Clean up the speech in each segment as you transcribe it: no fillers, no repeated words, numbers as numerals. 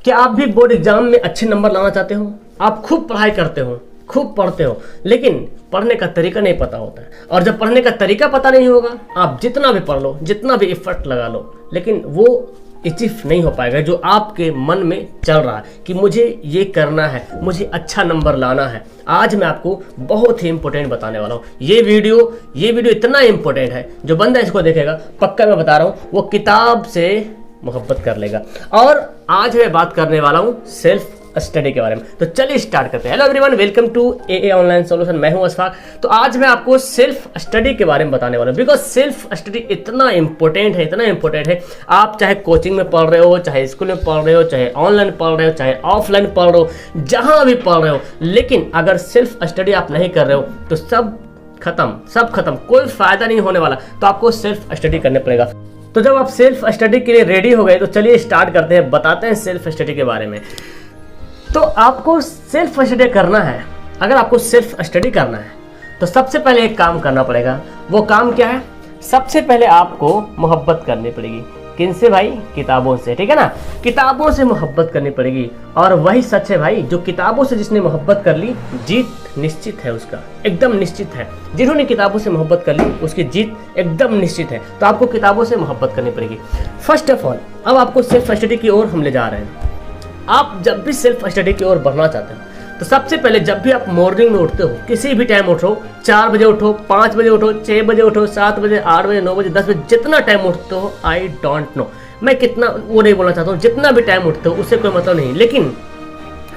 क्या आप भी बोर्ड एग्जाम में अच्छे नंबर लाना चाहते हो? आप खूब पढ़ाई करते हो, खूब पढ़ते हो, लेकिन पढ़ने का तरीका नहीं पता होता है। और जब पढ़ने का तरीका पता नहीं होगा, आप जितना भी पढ़ लो, जितना भी एफर्ट लगा लो, लेकिन वो अचीव नहीं हो पाएगा जो आपके मन में चल रहा है कि मुझे ये करना है, मुझे अच्छा नंबर लाना है। आज मैं आपको बहुत ही इंपॉर्टेंट बताने वाला हूँ। ये वीडियो इतना इंपॉर्टेंट है, जो बंदा इसको देखेगा, पक्का मैं बता रहा हूँ, वो किताब से मोहब्बत कर लेगा। और आज मैं बात करने वाला हूँ सेल्फ स्टडी के बारे में। तो चलिए स्टार्ट करते हैं। Hello everyone, welcome to a online solution. मैं हूं अशफाक। तो आज मैं आपको सेल्फ स्टडी के बारे में बताने वाला हूं, बिकॉज सेल्फ स्टडी इतना इंपॉर्टेंट है। आप चाहे कोचिंग में पढ़ रहे हो, चाहे स्कूल में पढ़ रहे हो, चाहे ऑनलाइन पढ़ रहे हो, चाहे ऑफलाइन पढ़ रहे हो, जहां भी पढ़ रहे हो, लेकिन अगर सेल्फ स्टडी आप नहीं कर रहे हो तो सब खत्म, कोई फायदा नहीं होने वाला। तो आपको सेल्फ स्टडी करने पड़ेगा। तो जब आप सेल्फ स्टडी के लिए रेडी हो गए तो चलिए स्टार्ट करते हैं, बताते हैं सेल्फ स्टडी के बारे में। तो आपको सेल्फ स्टडी करना है। अगर आपको सेल्फ स्टडी करना है तो सबसे पहले एक काम करना पड़ेगा। वो काम क्या है? सबसे पहले आपको मोहब्बत करनी पड़ेगी। किनसे भाई? किताबों से, ठीक है ना। किताबों से मोहब्बत करनी पड़ेगी। और वही सच है भाई, जो किताबों से जिसने मोहब्बत कर ली, जीत निश्चित है उसका, एकदम निश्चित है। जिन्होंने किताबों से मोहब्बत कर ली, उसकी जीत एकदम निश्चित है। तो आपको किताबों से मोहब्बत करनी पड़ेगी। फर्स्ट ऑफ ऑल, अब आपको सेल्फ स्टडी की ओर हम ले जा रहे हैं। आप जब भी सेल्फ स्टडी की ओर बढ़ना चाहते हो तो सबसे पहले जब भी आप मॉर्निंग में उठते हो, किसी भी टाइम उठो, 4 बजे उठो, 5 बजे उठो, 6 बजे उठो, 7 बजे, 8 बजे, 9 बजे, 10 बजे, जितना टाइम उठते हो, आई डोंट नो, मैं कितना वो नहीं बोलना चाहता हूँ। जितना भी टाइम उठते हो उससे कोई मतलब नहीं, लेकिन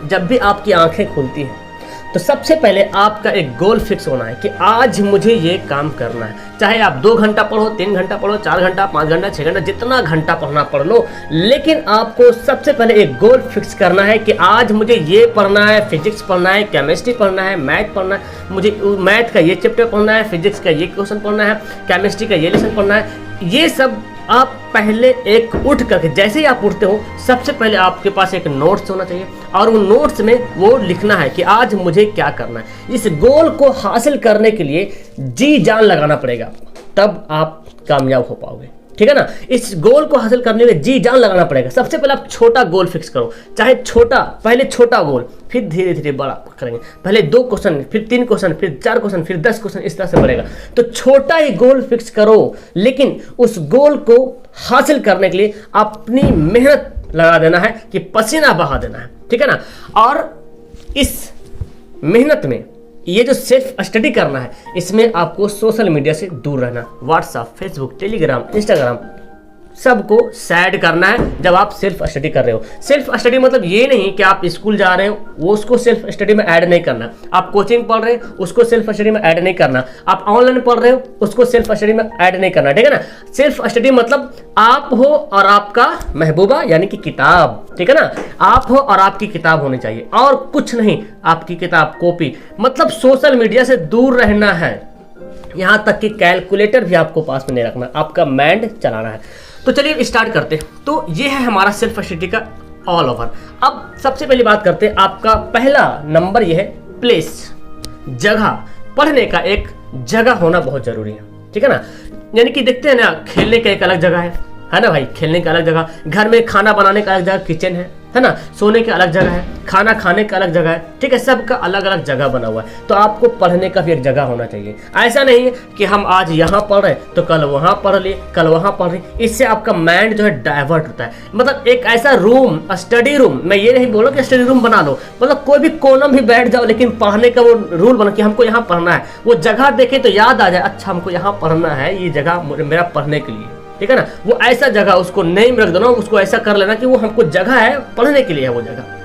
जब भी आपकी आंखें खुलती हैं तो सबसे पहले आपका एक गोल फिक्स होना है कि आज मुझे ये काम करना है। चाहे आप 2 घंटा पढ़ो, 3 घंटा पढ़ो, 4 घंटा, 5 घंटा, 6 घंटा, जितना घंटा पढ़ना पढ़ लो, लेकिन आपको सबसे पहले एक गोल फिक्स करना है कि आज मुझे ये पढ़ना है, फिजिक्स पढ़ना है, केमिस्ट्री पढ़ना है, मैथ पढ़ना है, मुझे मैथ का ये चैप्टर पढ़ना है, फिजिक्स का ये क्वेश्चन पढ़ना है, केमिस्ट्री का ये लेसन पढ़ना है। ये सब आप पहले एक उठ करके, जैसे ही आप उठते हो, सबसे पहले आपके पास एक नोट्स होना चाहिए और उन नोट्स में वो लिखना है कि आज मुझे क्या करना है। इस गोल को हासिल करने के लिए जी जान लगाना पड़ेगा, तब आप कामयाब हो पाओगे, ठीक है ना। इस गोल को हासिल करने में जी जान लगाना पड़ेगा। सबसे पहले आप छोटा गोल फिक्स करो, चाहे छोटा, पहले छोटा गोल, फिर धीरे धीरे बड़ा करेंगे। पहले 2 क्वेश्चन, फिर 3 क्वेश्चन, फिर 4 क्वेश्चन, फिर 10 क्वेश्चन, इस तरह से बढ़ेगा। तो छोटा ही गोल फिक्स करो, लेकिन उस गोल को हासिल करने के लिए अपनी मेहनत लगा देना है, कि पसीना बहा देना है, ठीक है ना। और इस मेहनत में ये जो सेल्फ स्टडी करना है, इसमें आपको सोशल मीडिया से दूर रहना। व्हाट्सएप, फेसबुक, टेलीग्राम, इंस्टाग्राम, सबको साइड करना है जब आप सेल्फ स्टडी कर रहे हो। सेल्फ स्टडी मतलब ये नहीं कि आप स्कूल जा रहे हो, वो उसको सेल्फ स्टडी में ऐड नहीं करना। आप कोचिंग पढ़ रहे हो, उसको सेल्फ स्टडी में ऐड नहीं करना। आप ऑनलाइन पढ़ रहे हो, उसको सेल्फ स्टडी में ऐड नहीं करना, ठीक है ना। सेल्फ स्टडी मतलब आप हो और आपका महबूबा, यानी कि किताब, ठीक है ना। आप हो और आपकी किताब होनी चाहिए, और कुछ नहीं। आपकी किताब, कॉपी, मतलब सोशल मीडिया से दूर रहना है। यहां तक कि कैलकुलेटर भी आपको पास में नहीं रखना, आपका माइंड चलाना है। तो चलिए स्टार्ट करते हैं। तो ये है हमारा सेल्फ स्टडी का ऑल ओवर। अब सबसे पहली बात करते हैं, आपका पहला नंबर ये है प्लेस, जगह। पढ़ने का एक जगह होना बहुत जरूरी है, ठीक है ना। यानी कि देखते हैं ना, खेलने का एक अलग जगह है ना भाई, खेलने का अलग जगह, घर में खाना बनाने का अलग जगह, किचन है ना, सोने की अलग जगह है, खाना खाने का अलग जगह है, ठीक है। सबका अलग अलग जगह बना हुआ है। तो आपको पढ़ने का भी एक जगह होना चाहिए। ऐसा नहीं है कि हम आज यहाँ पढ़ रहे तो कल वहाँ पढ़ लिए, कल वहाँ पढ़ रहे, इससे आपका माइंड जो है डाइवर्ट होता है। मतलब एक ऐसा रूम, स्टडी रूम, मैं ये नहीं बोल रहा कि स्टडी रूम बना लो, मतलब कोई भी कोना भी बैठ जाओ, लेकिन पढ़ने का वो रूल बना कि हमको यहाँ पढ़ना है। वो जगह देखे तो याद आ जाए, अच्छा हमको यहाँ पढ़ना है, ये जगह मेरा पढ़ने के लिए, ठीक है ना। वो ऐसा जगह, उसको नेम रख देना, उसको ऐसा कर लेना कि वो हमको जगह है, पढ़ने के लिए है वो जगह।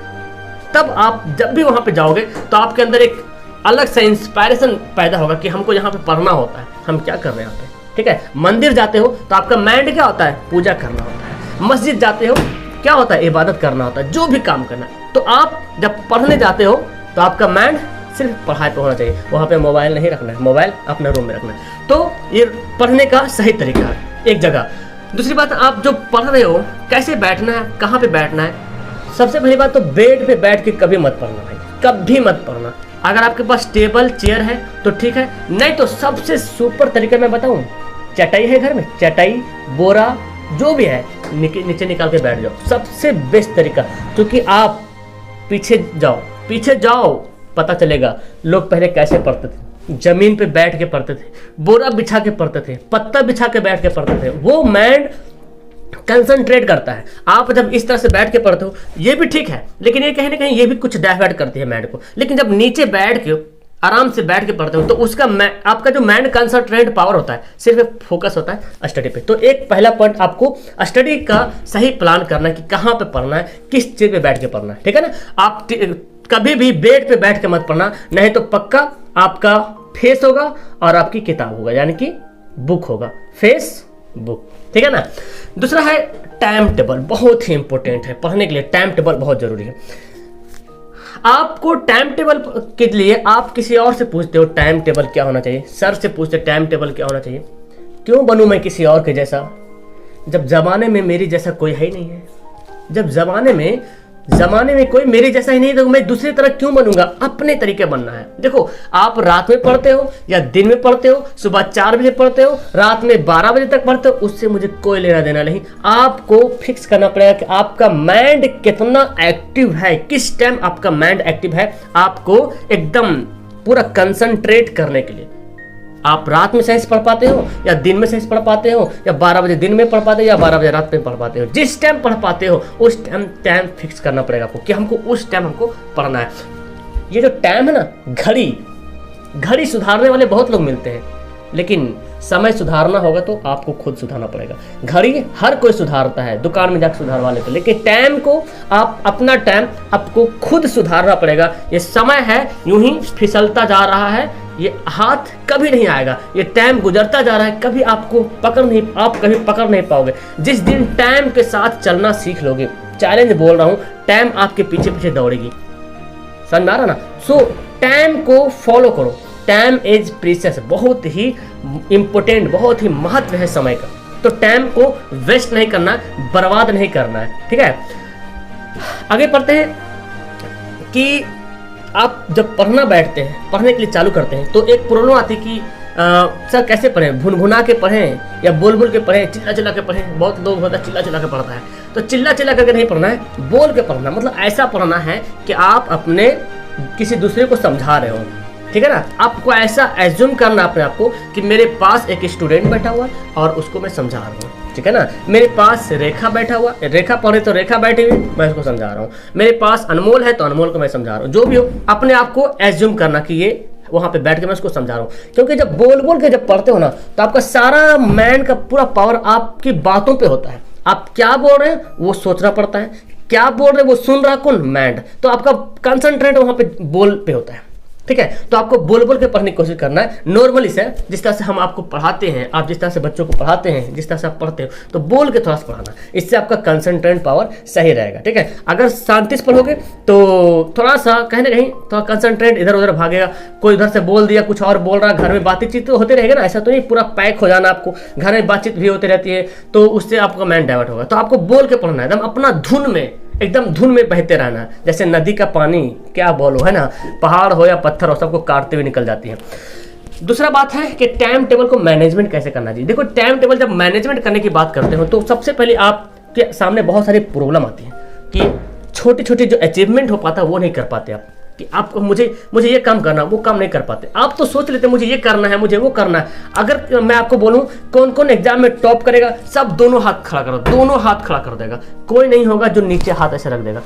तब आप जब भी वहां पे जाओगे तो आपके अंदर एक अलग सा इंस्पायरेशन पैदा होगा कि हमको यहाँ पे पढ़ना होता है, हम क्या कर रहे हैं यहाँ पे, ठीक है। मंदिर जाते हो तो आपका माइंड क्या होता है? पूजा करना होता है। मस्जिद जाते हो क्या होता है? इबादत करना होता है, जो भी काम करना है। तो आप जब पढ़ने जाते हो तो आपका माइंड सिर्फ पढ़ाई पे होना चाहिए, वहाँ पे मोबाइल नहीं रखना है, मोबाइल अपने रूम में रखना है। तो ये पढ़ने का सही तरीका है, एक जगह। दूसरी बात, आप जो पढ़ रहे हो कैसे बैठना है, कहाँ पे बैठना है। सबसे पहली बात तो बेड पे बैठ के कभी मत पढ़ना भाई, कभी मत पढ़ना। अगर आपके पास टेबल चेयर है तो ठीक है, नहीं तो सबसे सुपर तरीका मैं बताऊं, चटाई है घर में, चटाई, बोरा, जो भी है, नीचे निकाल के बैठ जाओ, सबसे बेस्ट तरीका। क्योंकि आप पीछे जाओ, पता चलेगा लोग पहले कैसे पढ़ते थे। जमीन पे बैठ के पढ़ते थे, बोरा बिछा के पढ़ते थे, पत्ता बिछा के बैठ के पढ़ते थे। वो माइंड कंसंट्रेट करता है। आप जब इस तरह से बैठ के पढ़ते हो, ये भी ठीक है, लेकिन ये कहीं ना कहीं ये भी कुछ डाइवर्ट करती है माइंड को। लेकिन जब नीचे बैठ के आराम से बैठ के पढ़ते हो, तो उसका आपका जो माइंड कंसंट्रेट पावर होता है, सिर्फ फोकस होता है स्टडी पे। तो एक पहला पॉइंट, आपको स्टडी का सही प्लान करना है कि कहाँ पे पढ़ना है, किस चीज पे बैठ के पढ़ना है, ठीक है ना। आप कभी भी बेड पे बैठ के मत पढ़ना, नहीं तो पक्का आपका फेस होगा और आपकी किताब होगा, यानी कि बुक होगा, फेस बुक, ठीक है ना। दूसरा है टाइम टेबल, बहुत ही इंपॉर्टेंट है पढ़ने के लिए। टाइम टेबल बहुत जरूरी है। आपको टाइम टेबल के लिए आप किसी और से पूछते हो टाइम टेबल क्या होना चाहिए, सर से पूछते टाइम टेबल क्या होना चाहिए। क्यों बनूं मैं किसी और के जैसा, जब जमाने में मेरी जैसा कोई है ही नहीं है। जब जमाने में कोई मेरे जैसा ही नहीं, तो मैं दूसरी तरह क्यों बनूंगा। अपने तरीके बनना है। देखो, आप रात में पढ़ते हो या दिन में पढ़ते हो, सुबह 4 बजे पढ़ते हो, रात में 12 बजे तक पढ़ते हो, उससे मुझे कोई लेना देना नहीं। आपको फिक्स करना पड़ेगा कि आपका माइंड कितना एक्टिव है, किस टाइम आपका माइंड एक्टिव है। आपको एकदम पूरा कंसंट्रेट करने के लिए आप रात में सही पढ़ पाते हो या दिन में सही पढ़ पाते हो, या 12 बजे दिन में पढ़ पाते हो या 12 बजे रात में पढ़ पाते हो, जिस टाइम पढ़ पाते हो उस टाइम फिक्स करना पड़ेगा आपको कि हमको उस टाइम हमको पढ़ना है। ये जो टाइम है ना, घड़ी सुधारने वाले बहुत लोग मिलते हैं, लेकिन समय सुधारना होगा तो आपको खुद सुधारना पड़ेगा। घड़ी हर कोई सुधारता है, दुकान में जाकर सुधारवा लेते हैं, लेकिन टाइम को अपना टाइम आपको खुद सुधारना पड़ेगा। ये समय है यूं ही फिसलता जा रहा है, ये हाथ कभी नहीं आएगा, ये टाइम गुजरता जा रहा है, कभी आप कभी पकड़ नहीं पाओगे। जिस दिन टाइम के साथ चलना सीख लोगे, चैलेंज बोल रहा हूं, टाइम आपके पीछे पीछे दौड़ेगी। समझ में आ रहा ना। सो टाइम को फॉलो करो। टाइम इज प्रीशियस, बहुत ही इंपॉर्टेंट, बहुत ही महत्व है समय का। तो टाइम को वेस्ट नहीं करना, बर्बाद नहीं करना है, ठीक है। आगे पढ़ते हैं कि आप जब पढ़ना बैठते हैं, पढ़ने के लिए चालू करते हैं, तो एक प्रॉब्लम आती है कि सर कैसे पढ़ें, भुनभुना के पढ़ें या बोल बोल के पढ़ें, चिल्ला चिल्ला के पढ़ें। बहुत लोग होता है चिल्ला चिल्ला के पढ़ता है, तो चिल्ला चिल्ला करके नहीं पढ़ना है, बोल के पढ़ना। मतलब ऐसा पढ़ना है कि आप अपने किसी दूसरे को समझा रहे हो, ठीक है ना। आपको ऐसा एज्यूम करना अपने आप को कि मेरे पास एक स्टूडेंट बैठा हुआ और उसको मैं समझा रहा हूँ, ठीक है ना। मेरे पास रेखा बैठा हुआ, रेखा पढ़े तो रेखा बैठी हुई, मैं उसको समझा रहा हूँ। मेरे पास अनमोल है तो अनमोल को मैं समझा रहा हूँ। जो भी हो, अपने आप को एज्यूम करना कि ये वहां पे बैठ के मैं उसको समझा रहा हूँ। क्योंकि जब बोल बोल के जब पढ़ते हो ना, तो आपका सारा माइंड का पूरा पावर आपकी बातों पे होता है। आप क्या बोल रहे हैं वो सोचना पड़ता है, क्या बोल रहे हैं वो सुन रहा कौन, माइंड। तो आपका कंसंट्रेट वहां पे बोल पे होता है, ठीक है। तो आपको बोल बोल के पढ़ने की कोशिश करना है। नॉर्मली से जिस तरह से हम आपको पढ़ाते हैं, आप जिस तरह से बच्चों को पढ़ाते हैं, जिस तरह से आप पढ़ते हो, तो बोल के थोड़ा सा पढ़ाना, इससे आपका कंसंट्रेट पावर सही रहेगा, ठीक है। अगर शांति से पढ़ोगे तो थोड़ा सा कहीं ना कहीं थोड़ा कंसंट्रेट इधर उधर भागेगा। कोई इधर से बोल दिया, कुछ और बोल रहा, घर में बातचीत तो होते रहेगा ना, ऐसा तो नहीं पूरा पैक हो जाना। आपको घर में बातचीत भी होती रहती है, तो उससे आपका माइंड डाइवर्ट होगा। तो आपको बोल के पढ़ना है, एकदम अपना धुन में, एकदम धुन में बहते रहना। जैसे नदी का पानी, क्या बोलो, है ना, पहाड़ हो या पत्थर हो, सबको काटते हुए निकल जाती है। दूसरा बात है कि टाइम टेबल को मैनेजमेंट कैसे करना चाहिए। देखो, टाइम टेबल जब मैनेजमेंट करने की बात करते हो, तो सबसे पहले आपके सामने बहुत सारी प्रॉब्लम आती है कि छोटी छोटी जो अचीवमेंट हो पाता है वो नहीं कर पाते आप। कि आपको मुझे ये काम करना, वो काम नहीं कर पाते। आप तो सोच लेते मुझे ये करना है, मुझे वो करना है। अगर मैं आपको बोलूं कौन कौन एग्जाम में टॉप करेगा, सब दोनों हाथ खड़ा करो, दोनों हाथ खड़ा कर देगा। कोई नहीं होगा जो नीचे हाथ ऐसे रख देगा।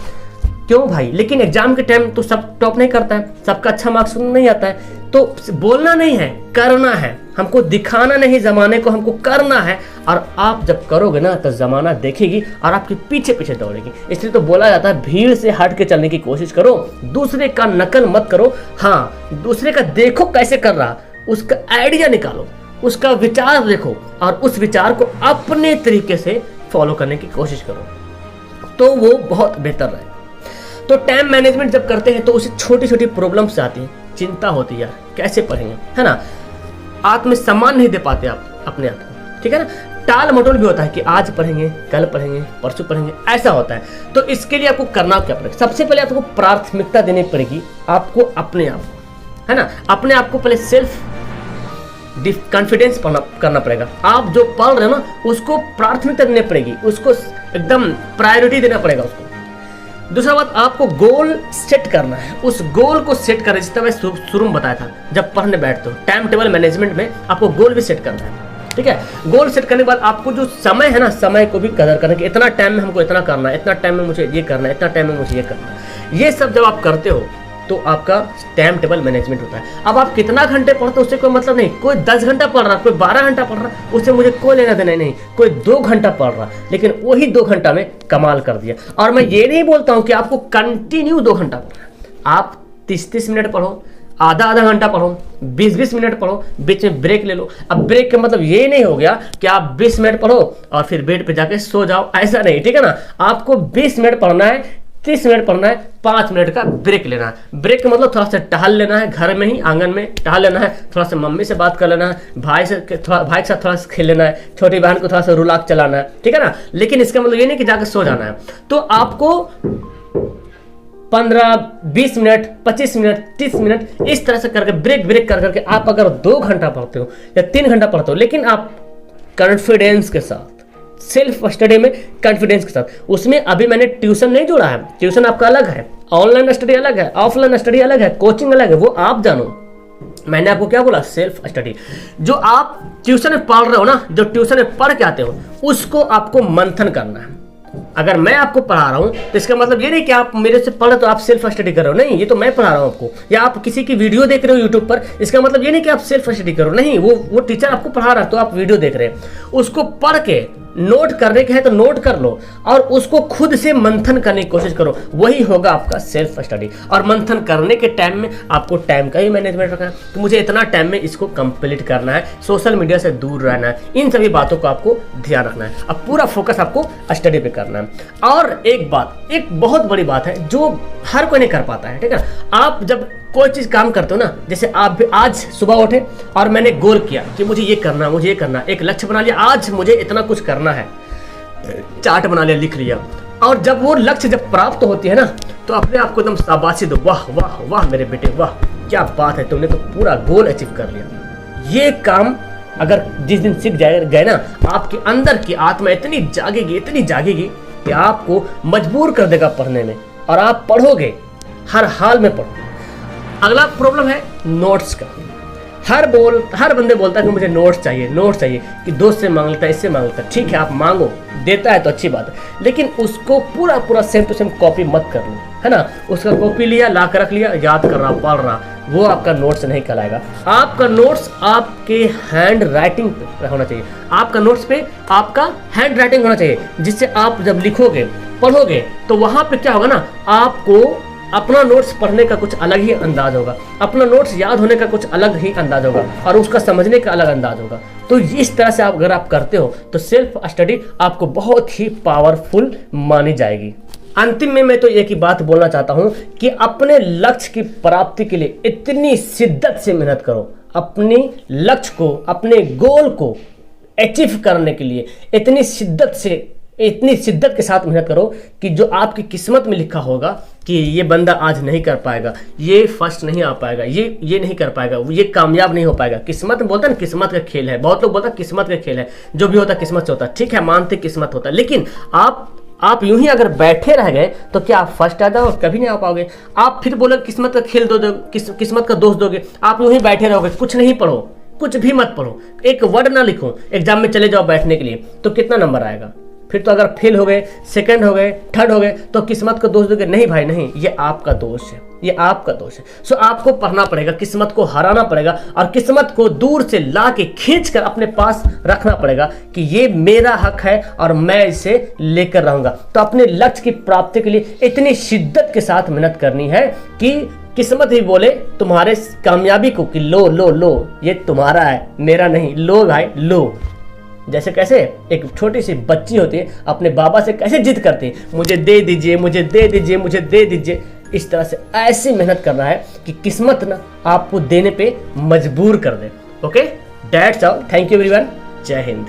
क्यों भाई? लेकिन एग्जाम के टाइम तो सब टॉप नहीं करता है, सबका अच्छा मार्क्स नहीं आता है। तो बोलना नहीं है, करना है। हमको दिखाना नहीं जमाने को, हमको करना है। और आप जब करोगे ना तो जमाना देखेगी और आपके पीछे पीछे दौड़ेगी। इसलिए तो बोला जाता है भीड़ से हट के चलने की कोशिश करो, दूसरे का नकल मत करो। हाँ, दूसरे का देखो कैसे कर रहा, उसका आइडिया निकालो, उसका विचार देखो और उस विचार को अपने तरीके से फॉलो करने की कोशिश करो, तो वो बहुत बेहतर रहे। तो टाइम मैनेजमेंट जब करते हैं तो उसे छोटी छोटी प्रॉब्लम्स आती हैं, चिंता होती है कैसे पढ़ेंगे, है ना। आत्मसम्मान नहीं दे पाते आप अपने आप को, ठीक है ना। टाल मटोल भी होता है कि आज पढ़ेंगे, कल पढ़ेंगे, परसों पढ़ेंगे, ऐसा होता है। तो इसके लिए आपको करना क्या पड़ेगा? सबसे पहले आपको प्राथमिकता देनी पड़ेगी आपको अपने आप को, है ना। अपने आप को पहले सेल्फ कॉन्फिडेंस करना पड़ेगा। आप जो पढ़ रहे हो ना उसको प्राथमिकता देनी पड़ेगी, उसको एकदम प्रायोरिटी देना पड़ेगा उसको। दूसरा बात, आपको गोल सेट करना है। उस गोल को सेट करें, जितना मैं शुरू में बताया था, जब पढ़ने बैठते हो टाइम टेबल मैनेजमेंट में आपको गोल भी सेट करना है। ठीक है, गोल सेट करने के बाद आपको जो समय है ना, समय को भी कदर करना कि इतना टाइम में हमको इतना करना है, इतना टाइम में मुझे ये करना है, इतना टाइम में मुझे ये करना है। ये सब जब आप करते हो तो आपका टाइम टेबल मैनेजमेंट होता है। अब आप कितना घंटे पढ़ते हो उससे कोई मतलब नहीं। कोई 10 घंटा पढ़ रहा, कोई 12 घंटा पढ़ रहा, उससे मुझे कोई लेना देना नहीं। कोई 2 घंटा पढ़ रहा लेकिन वही 2 घंटा में कमाल कर दिया। और मैं ये नहीं बोलता हूँ कि आपको कंटिन्यू 2 घंटा पढ़ना। आप 30-30 मिनट पढ़ो, आधा घंटा पढ़ो, 20-20 मिनट पढ़ो, बीच में ब्रेक ले लो। अब ब्रेक का मतलब ये नहीं हो गया कि आप 20 मिनट पढ़ो और फिर बेड पे जाके सो जाओ, ऐसा नहीं। ठीक है ना, आपको 20 मिनट पढ़ना है, 30 मिनट पढ़ना है, 5 मिनट का ब्रेक लेना है। ब्रेक का मतलब थोड़ा सा टहल लेना है, घर में ही आंगन में टहल लेना है, थोड़ा सा मम्मी से बात कर लेना है, भाई के साथ थोड़ा सा खेल लेना है, छोटी बहन को थोड़ा सा रुलाक चलाना है। ठीक है ना, लेकिन इसका मतलब ये नहीं कि जाकर सो जाना है। तो आपको 15-20 मिनट, 25 मिनट, 30 मिनट इस तरह से करके ब्रेक कर करके आप अगर 2 घंटा पढ़ते हो या 3 घंटा पढ़ते हो, लेकिन आप कॉन्फिडेंस के साथ, सेल्फ स्टडी में कॉन्फिडेंस के साथ, उसमें अभी मैंने ट्यूशन नहीं जोड़ा है। ट्यूशन आपका अलग है, ऑनलाइन स्टडी अलग है, ऑफलाइन स्टडी अलग है, कोचिंग अलग है, वो आप जानो। मैंने आपको क्या बोला, सेल्फ स्टडी। जो आप ट्यूशन में पढ़ रहे हो ना, जो ट्यूशन में पढ़ के आते हो, उसको आपको मंथन करना है। अगर मैं आपको पढ़ा रहा हूं तो इसका मतलब ये नहीं कि आप मेरे से पढ़ रहे तो आप सेल्फ स्टडी कर रहे हो, नहीं। ये तो मैं पढ़ा रहा हूं आपको, या आप किसी की वीडियो देख रहे हो यूट्यूब पर, इसका मतलब ये नहीं कि आप सेल्फ स्टडी करो, नहीं। वो टीचर आपको पढ़ा रहा है तो आप वीडियो देख रहे हैं। उसको पढ़ के नोट करने के है तो नोट कर लो और उसको खुद से मंथन करने की कोशिश करो, वही होगा आपका सेल्फ स्टडी। और मंथन करने के टाइम में आपको टाइम का ही मैनेजमेंट रखना है कि मुझे इतना टाइम में इसको कंप्लीट करना है, सोशल मीडिया से दूर रहना है, इन सभी बातों को आपको ध्यान रखना है। अब पूरा फोकस आपको स्टडी पे करना है। और एक बात, एक बहुत बड़ी बात है जो हर कोई नहीं कर पाता है। ठीक है, आप जब कोई चीज काम करते हो ना, जैसे आप भी आज सुबह उठे और मैंने गोल किया कि मुझे ये करना, मुझे ये करना, एक लक्ष्य बना लिया, आज मुझे इतना कुछ करना है, चार्ट बना लिया, लिख लिया। और जब वो लक्ष्य जब प्राप्त होती है ना, तो अपने आप को एकदम शाबाशी दो, वाह वाह वाह मेरे बेटे, वाह क्या बात है, तुमने तो पूरा गोल अचीव कर लिया। ये काम अगर जिस दिन सीख गए ना, आपके अंदर की आत्मा इतनी जागेगी कि आपको मजबूर कर देगा पढ़ने में, और आप पढ़ोगे, हर हाल में पढ़ो। अगला प्रॉब्लम है नोट्स का। हर बंदे बोलता है कि मुझे नोट्स चाहिए, कि दोस्त से मांग लेता है, इससे मांग लेता है। ठीक है, आप मांगो, देता है तो अच्छी बात है, लेकिन उसको पूरा सेम टू सेम कॉपी मत कर लो, है ना। उसका कॉपी लिया, ला कर रख लिया, याद कर रहा, पढ़ रहा, वो आपका नोट्स नहीं कहलाएगा। आपका नोट्स आपके हैंड राइटिंग पे होना चाहिए। आपका नोट्स पे आपका हैंड राइटिंग होना चाहिए, जिससे आप जब लिखोगे, पढ़ोगे, तो वहां पे क्या होगा ना, आपको अपना नोट्स पढ़ने का कुछ अलग ही अंदाज होगा, अपना नोट्स याद होने का कुछ अलग ही अंदाज होगा, और उसका समझने का अलग अंदाज होगा। तो इस तरह से अगर आप करते हो तो सेल्फ स्टडी आपको बहुत ही पावरफुल मानी जाएगी। अंतिम में मैं तो एक ही बात बोलना चाहता हूं कि अपने लक्ष्य की प्राप्ति के लिए इतनी शिद्दत से मेहनत करो, अपने लक्ष्य को, अपने गोल को अचीव करने के लिए इतनी शिद्दत के साथ मेहनत करो कि जो आपकी किस्मत में लिखा होगा कि ये बंदा आज नहीं कर पाएगा, ये फर्स्ट नहीं आ पाएगा, ये नहीं कर पाएगा, ये कामयाब नहीं हो पाएगा। किस्मत में बोलता है ना, किस्मत का खेल है। बहुत लोग बोलता है किस्मत का खेल है, जो भी होता है किस्मत से होता है। ठीक है, मानते किस्मत होता है, लेकिन आप यूं ही अगर बैठे रह गए तो क्या आप फर्स्ट आ जाओ? कभी नहीं आ पाओगे। आप फिर बोले किस्मत का खेल दो, किस्मत का दोष दोगे, आप यूं ही बैठे रहोगे, कुछ नहीं पढ़ो, कुछ भी मत पढ़ो, एक वर्ड ना लिखो, एग्जाम में चले जाओ बैठने के लिए, तो कितना नंबर आएगा? फिर तो अगर फेल हो गए, सेकंड हो गए, थर्ड हो गए, तो किस्मत का दोष दोगे? नहीं भाई नहीं, ये आपका दोष है, ये आपका दोष है। सो आपको पढ़ना पड़ेगा, किस्मत को हराना पड़ेगा, और किस्मत को दूर से ला के खींच कर अपने पास रखना पड़ेगा कि ये मेरा हक है और मैं इसे लेकर रहूंगा। तो अपने लक्ष्य की प्राप्ति के लिए इतनी शिद्दत के साथ मेहनत करनी है कि किस्मत ही बोले तुम्हारे कामयाबी को कि लो लो लो, ये तुम्हारा है, मेरा नहीं, लो भाई लो। जैसे कैसे एक छोटी सी बच्ची होती है, अपने बाबा से कैसे जिद करती है, मुझे दे दीजिए, मुझे दे दीजिए, मुझे दे दीजिए। इस तरह से ऐसी मेहनत करना है कि किस्मत ना आपको देने पे मजबूर कर दे। Okay, that's all. Thank you everyone. जय हिंद।